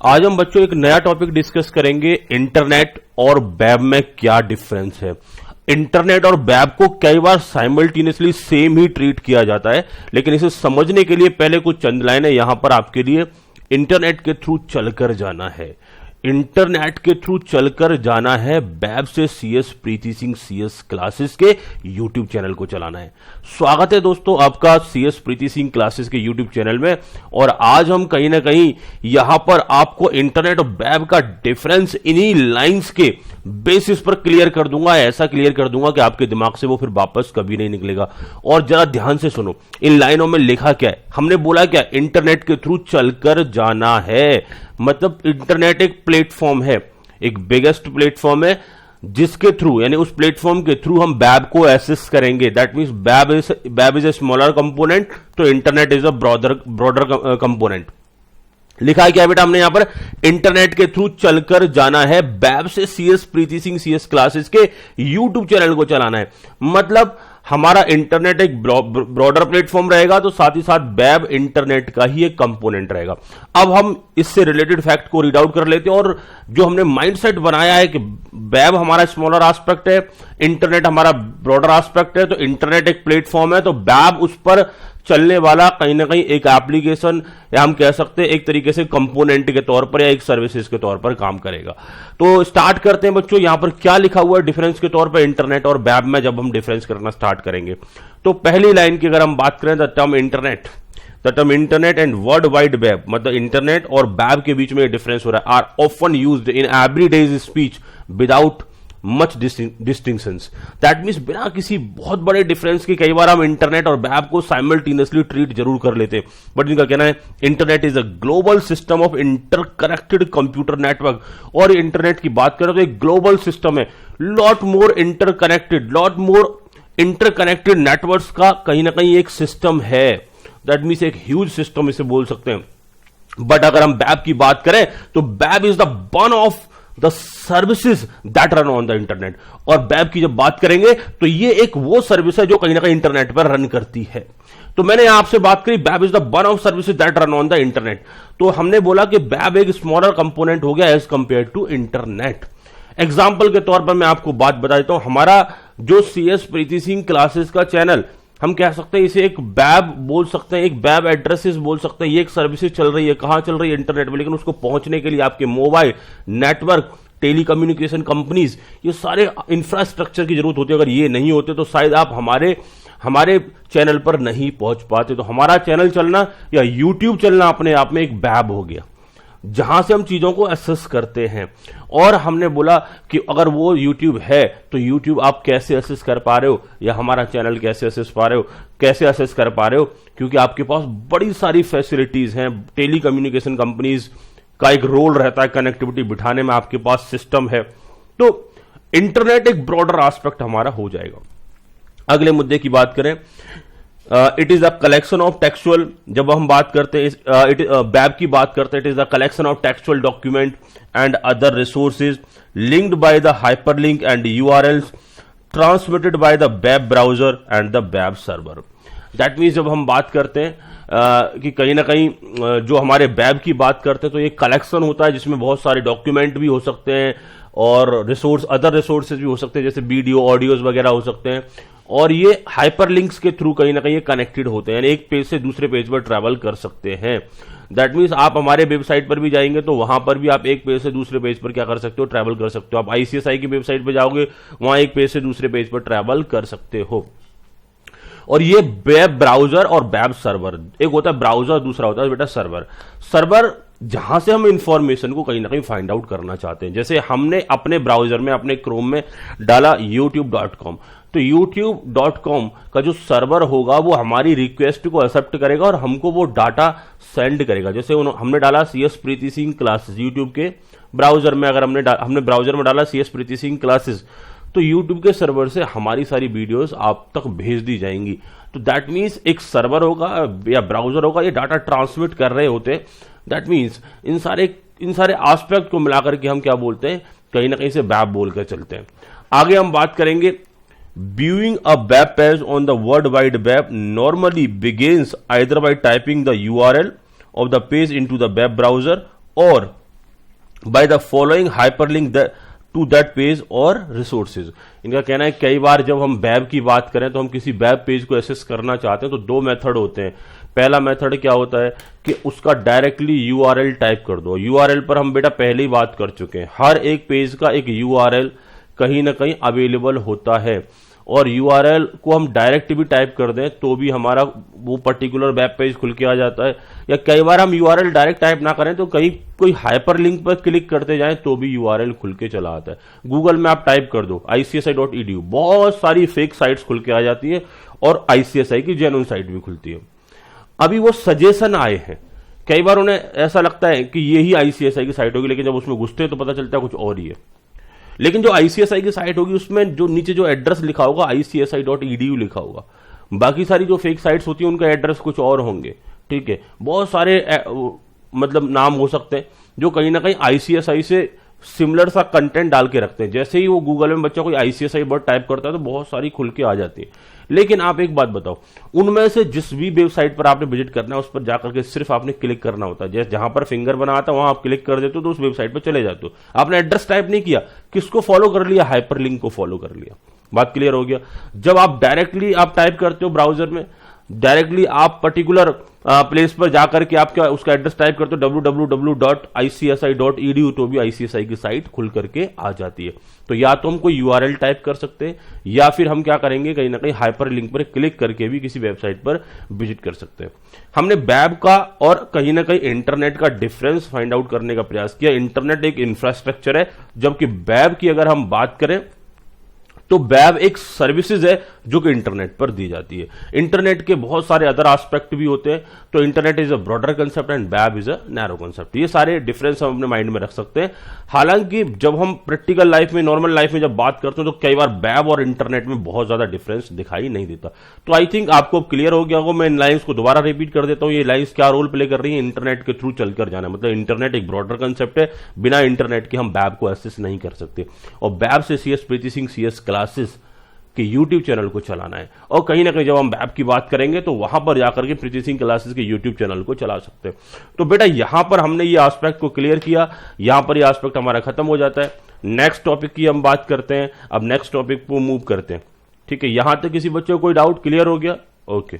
आज हम बच्चों एक नया टॉपिक डिस्कस करेंगे। इंटरनेट और वेब में क्या डिफरेंस है। इंटरनेट और वेब को कई बार साइमल्टेनियसली सेम ही ट्रीट किया जाता है, लेकिन इसे समझने के लिए पहले कुछ चंद लाइनें यहां पर आपके लिए। इंटरनेट के थ्रू चलकर जाना है, इंटरनेट के थ्रू चलकर जाना है। वेब से सीएस प्रीति सिंह सीएस क्लासेस के यूट्यूब चैनल को चलाना है। स्वागत है दोस्तों आपका सीएस प्रीति सिंह क्लासेस के यूट्यूब चैनल में। और आज हम कहीं ना कहीं यहां पर आपको इंटरनेट और वेब का डिफरेंस इन्हीं लाइंस के बेसिस पर क्लियर कर दूंगा। ऐसा क्लियर कर दूंगा कि आपके दिमाग से वो फिर वापस कभी नहीं निकलेगा। और जरा ध्यान से सुनो, इन लाइनों में लिखा क्या है। हमने बोला क्या, इंटरनेट के थ्रू चलकर जाना है। मतलब इंटरनेट एक प्लेटफॉर्म है, एक बिगेस्ट प्लेटफॉर्म है, जिसके थ्रू यानी उस प्लेटफॉर्म के थ्रू हम वेब को एक्सेस करेंगे। That means web is a smaller component, तो internet is a broader component. लिखा है क्या बेटा हमने यहां पर, इंटरनेट के थ्रू चलकर जाना है। वेब से सीएस प्रीति सिंह सीएस क्लासेस के यूट्यूब चैनल को चलाना है। मतलब हमारा इंटरनेट एक ब्रॉडर प्लेटफॉर्म रहेगा, तो साथ ही साथ वेब इंटरनेट का ही एक कंपोनेंट रहेगा। अब हम इससे रिलेटेड फैक्ट को रीड आउट कर लेते हैं। और जो हमने माइंडसेट बनाया है कि वेब हमारा स्मॉलर एस्पेक्ट है, इंटरनेट हमारा ब्रॉडर एस्पेक्ट है, तो इंटरनेट एक प्लेटफॉर्म है, तो वेब उस पर चलने वाला कहीं ना कहीं एक एप्लीकेशन, या हम कह सकते हैं एक तरीके से कंपोनेंट के तौर पर या एक सर्विसेज के तौर पर काम करेगा। तो स्टार्ट करते हैं बच्चों, यहां पर क्या लिखा हुआ है डिफरेंस के तौर पर इंटरनेट और वेब में। जब हम डिफरेंस करना स्टार्ट करेंगे तो पहली लाइन की अगर हम बात करें, the term internet and world wide web, मतलब इंटरनेट और वेब के बीच में डिफरेंस हो रहा है, are often used in everyday speech without much distinctions. That means बिना किसी बहुत बड़े डिफरेंस के कई बार हम इंटरनेट और वेब को साइमल्टेनियसली ट्रीट जरूर कर लेते हैं। बट इनका कहना है internet is a global system of interconnected computer network. और इंटरनेट की बात करें तो एक ग्लोबल सिस्टम है, लॉट मोर इंटरकनेक्टेड नेटवर्क्स का कहीं ना कहीं एक सिस्टम है। दैट मीन्स एक ह्यूज सिस्टम इसे बोल सकते हैं। बट अगर हम वेब की बात करें तो web is the one of the services that run on the internet. और वेब की जब बात करेंगे तो ये एक वो सर्विस है जो कहीं ना कहीं इंटरनेट पर रन करती है। तो मैंने आपसे बात करी web is the one of services that run on the internet. तो हमने बोला कि वेब एक स्मॉलर कंपोनेंट हो गया as compared to internet. Example के तौर पर मैं आपको बात बता देता हूं, हमारा जो सीएस प्रीति सिंह क्लासेस का चैनल, हम कह सकते हैं इसे एक वेब बोल सकते हैं, एक वेब एड्रेसेस बोल सकते हैं। ये एक सर्विसेज चल रही है, कहां चल रही है, इंटरनेट में। लेकिन उसको पहुंचने के लिए आपके मोबाइल नेटवर्क, टेलीकम्युनिकेशन कंपनीज, ये सारे इंफ्रास्ट्रक्चर की जरूरत होती है। अगर ये नहीं होते तो शायद आप हमारे चैनल पर नहीं पहुंच पाते। तो हमारा चैनल चलना या यूट्यूब चलना अपने आप में एक वेब हो गया, जहां से हम चीजों को एक्सेस करते हैं। और हमने बोला कि अगर वो यूट्यूब है तो यूट्यूब आप कैसे एक्सेस कर पा रहे हो, या हमारा चैनल कैसे एक्सेस कर पा रहे हो, क्योंकि आपके पास बड़ी सारी फैसिलिटीज हैं। टेलीकम्युनिकेशन कंपनीज का एक रोल रहता है कनेक्टिविटी बिठाने में, आपके पास सिस्टम है। तो इंटरनेट एक ब्रॉडर एस्पेक्ट हमारा हो जाएगा। अगले मुद्दे की बात करें, it is a collection of textual. जब हम बात करते हैं वेब की बात करते हैं, it is a collection of textual document and other resources linked by the hyperlink and URLs transmitted by the web browser and the web server. That means जब हम बात करते हैं कि कहीं ना कहीं जो हमारे वेब की बात करते हैं तो ये कलेक्शन होता है जिसमें बहुत सारे डॉक्यूमेंट भी हो सकते हैं और अदर रिसोर्सेज भी हो सकते हैं, जैसे वीडियो ऑडियोज वगैरह हो सकते हैं। और ये हाइपरलिंक्स के थ्रू कहीं ना कहीं कनेक्टेड होते हैं, यानी एक पेज से दूसरे पेज पर ट्रैवल कर सकते हैं। दैट मीन्स आप हमारे वेबसाइट पर भी जाएंगे तो वहां पर भी आप एक पेज से दूसरे पेज पर क्या कर सकते हो, ट्रैवल कर सकते हो। आप आईसीएसआई की वेबसाइट पर जाओगे, वहां एक पेज से दूसरे पेज पर ट्रैवल कर सकते हो। और ये वेब ब्राउजर और वेब सर्वर, एक होता है ब्राउजर, दूसरा होता है बेटा सर्वर जहां से हम इंफॉर्मेशन को कहीं ना कहीं फाइंड आउट करना चाहते हैं। जैसे हमने अपने ब्राउजर में, अपने क्रोम में डाला youtube.com, तो youtube.com का जो सर्वर होगा वो हमारी रिक्वेस्ट को एक्सेप्ट करेगा और हमको वो डाटा सेंड करेगा। जैसे हमने डाला सीएस प्रीति सिंह क्लासेस यूट्यूब के ब्राउजर में, अगर हमने ब्राउजर में डाला सीएस प्रीति सिंह क्लासेस, तो YouTube के सर्वर से हमारी सारी वीडियोस आप तक भेज दी जाएंगी। तो दैट मीन्स एक सर्वर होगा या ब्राउजर होगा, ये डाटा ट्रांसमिट कर रहे होते हैं। दैट मीन्स इन सारे एस्पेक्ट को मिलाकर के हम क्या बोलते हैं, कहीं ना कहीं से वेब बोल कर चलते हैं। आगे हम बात करेंगे, viewing a web page on the world wide web normally begins either by typing the URL of the page into the web browser or by the following hyperlink to that page or resources. इनका कहना है कई बार जब हम web की बात करें तो हम किसी वेब पेज को एक्सेस करना चाहते हैं तो दो मेथड होते हैं। पहला मेथड क्या होता है कि उसका डायरेक्टली यूआरएल टाइप कर दो। यूआरएल पर हम बेटा पहले ही बात कर चुके हैं, हर एक पेज का एक यूआरएल कहीं ना कहीं अवेलेबल होता है, और यूआरएल को हम डायरेक्ट भी टाइप कर दें तो भी हमारा वो पर्टिकुलर वेब पेज खुल के आ जाता है। या कई बार हम यूआरएल डायरेक्ट टाइप ना करें तो कहीं कोई हाइपर लिंक पर क्लिक करते जाएं तो भी यूआरएल खुल के चला आता है। गूगल में आप टाइप कर दो ICSI.edu, बहुत सारी फेक साइट्स खुल के आ जाती है और ICSI की जेन्युइन साइट भी खुलती है। अभी वो सजेशन आए हैं, कई बार उन्हें ऐसा लगता है कि ये ही ICSI की साइट होगी, लेकिन जब उसमें घुसते हैं तो पता चलता है कुछ और ही है। लेकिन जो ICSI की साइट होगी उसमें जो नीचे जो एड्रेस लिखा होगा ICSI.edu लिखा होगा। बाकी सारी जो फेक साइट्स होती है उनका एड्रेस कुछ और होंगे। ठीक है, बहुत सारे मतलब नाम हो सकते हैं जो कहीं ना कहीं ICSI से सिमिलर सा कंटेंट डाल के रखते हैं। जैसे ही वो गूगल में बच्चा कोई ICSI वर्ड टाइप करता है तो बहुत सारी खुल के आ जाती है। लेकिन आप एक बात बताओ, उनमें से जिस भी वेबसाइट पर आपने विजिट करना है उस पर जाकर के सिर्फ आपने क्लिक करना होता है। जैसे जहां पर फिंगर बना आता है वहां आप क्लिक कर देते हो तो उस वेबसाइट पर चले जाते हो। आपने एड्रेस टाइप नहीं किया, किसको फॉलो कर लिया? हाइपरलिंक को फॉलो कर लिया। बात क्लियर हो गया। जब आप डायरेक्टली आप टाइप करते हो ब्राउजर में, डायरेक्टली आप पर्टिकुलर प्लेस पर जाकर के आपका उसका एड्रेस टाइप करते हो www.icsi.edu तो भी ICSI की साइट खुल करके आ जाती है। तो या तो हम कोई यूआरएल टाइप कर सकते हैं या फिर हम क्या करेंगे, कहीं ना कहीं हाइपर लिंक पर क्लिक करके भी किसी वेबसाइट पर विजिट कर सकते हैं। हमने वेब का और कहीं ना कहीं इंटरनेट का डिफरेंस फाइंड आउट करने का प्रयास किया। इंटरनेट एक इंफ्रास्ट्रक्चर है, जबकि वेब की अगर हम बात करें तो वेब एक सर्विसेज है जो कि इंटरनेट पर दी जाती है। इंटरनेट के बहुत सारे अदर एस्पेक्ट भी होते हैं, तो internet is a broader concept and web is a narrow concept. ये सारे डिफरेंस हम अपने माइंड में रख सकते हैं। हालांकि जब हम प्रैक्टिकल लाइफ में, नॉर्मल लाइफ में जब बात करते हैं तो कई बार वेब और इंटरनेट में बहुत ज्यादा डिफरेंस दिखाई नहीं देता। तो आई थिंक आपको क्लियर हो गया होगा। मैं इन लाइन्स को दोबारा रिपीट कर देता हूं। ये लाइन्स क्या रोल प्ले कर रही है? इंटरनेट के थ्रू चलकर जाना, मतलब इंटरनेट एक ब्रॉडर कंसेप्ट है, बिना इंटरनेट के हम वेब को एक्सेस नहीं कर सकते। और वेब से CS प्रीति सिंह CS क्लासेस कि YouTube चैनल को चलाना है, और कहीं ना कहीं जब हम वेब की बात करेंगे तो वहां पर जाकर के प्रीति सिंह क्लासेस के YouTube चैनल को चला सकते हैं। तो बेटा यहां पर हमने ये एस्पेक्ट को क्लियर किया, यहां पर ये एस्पेक्ट हमारा खत्म हो जाता है। नेक्स्ट टॉपिक की हम बात करते हैं। अब नेक्स्ट टॉपिक को मूव करते हैं। ठीक है, यहां तक किसी बच्चे को कोई डाउट क्लियर हो गया? ओके।